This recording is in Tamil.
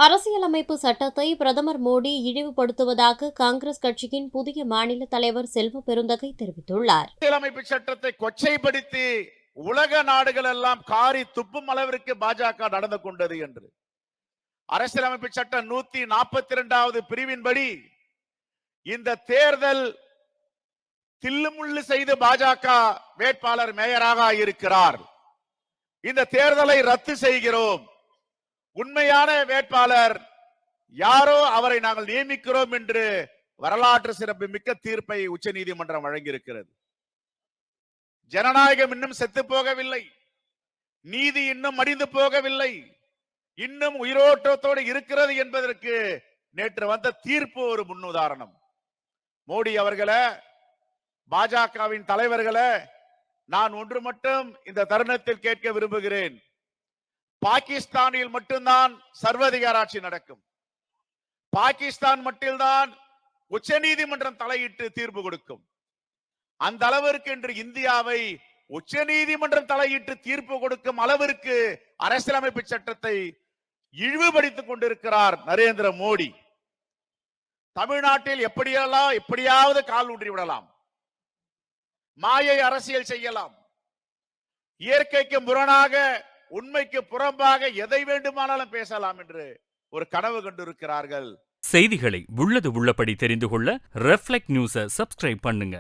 அரசியலமைப்பு சட்டத்தை பிரதமர் மோடி இழிவுபடுத்துவதாக காங்கிரஸ் கட்சியின் புதிய மாநில தலைவர் செல்வ பெருந்தகை தெரிவித்துள்ளார். அரசியலமைப்பு சட்டத்தை கொச்சைப்படுத்தி உலக நாடுகள் எல்லாம் காரி துப்பும் அளவிற்கு பாஜக நடந்து கொண்டது என்று அரசியலமைப்பு சட்டம் 142வது பிரிவின்படி இந்த தேர்தல் தில்லுமுள்ளு செய்து பாஜக வேட்பாளர் மேயராக இருக்கிறார். இந்த தேர்தலை ரத்து செய்கிறோம், உண்மையான வேட்பாளர் யாரோ அவரை நாங்கள் நியமிக்கிறோம் என்று வரலாற்று சிறப்பு மிக்க தீர்ப்பை உச்சநீதிமன்றம் வழங்கியிருக்கிறது. ஜனநாயகம் இன்னும் செத்து போகவில்லை, நீதி இன்னும் மடிந்து போகவில்லை, இன்னும் உயிரோட்டத்தோடு இருக்கிறது என்பதற்கு நேற்று வந்த தீர்ப்பு ஒரு முன்னுதாரணம். மோடி அவர்களே, பாஜகவின் தலைவர்களே, நான் ஒன்று மட்டும் இந்த தருணத்தில் கேட்க விரும்புகிறேன். பாகிஸ்தானில் மட்டும்தான் சர்வாதிகார ஆட்சி நடக்கும். பாகிஸ்தான் மட்டும்தான் உச்ச நீதிமன்றம் தலையிட்டு தீர்ப்பு கொடுக்கும். அந்த அளவிற்கு இன்று இந்தியாவை உச்ச நீதிமன்றம் தலையிட்டு தீர்ப்பு கொடுக்கும் அளவிற்கு அரசியலமைப்பு சட்டத்தை இழிவுபடுத்திக் கொண்டிருக்கிறார் நரேந்திர மோடி. தமிழ்நாட்டில் எப்படியாவது கால் ஊன்றி விடலாம், மாயை அரசியல் செய்யலாம், இயற்கைக்கு முரணாக உண்மைக்கு புறம்பாக எதை வேண்டுமானாலும் பேசலாம் என்று ஒரு கனவு கண்டிருக்கிறார்கள். செய்திகளை உள்ளது உள்ளபடி தெரிந்து கொள்ள ரெஃப்ளெக்ட் நியூஸை சப்ஸ்கிரைப் பண்ணுங்க.